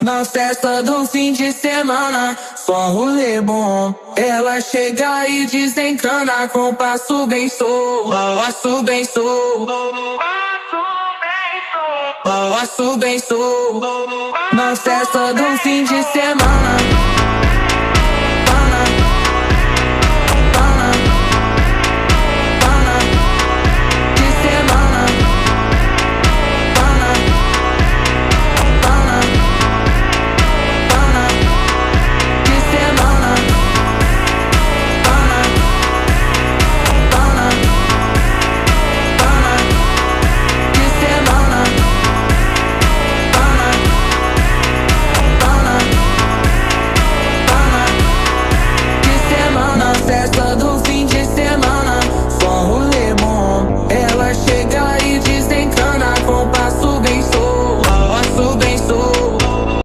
Na festa do fim de semana, só rolê bom. Ela chega e desencana com passo bem solto, passo bem solto, passo bem solto. Na festa do fim de semana.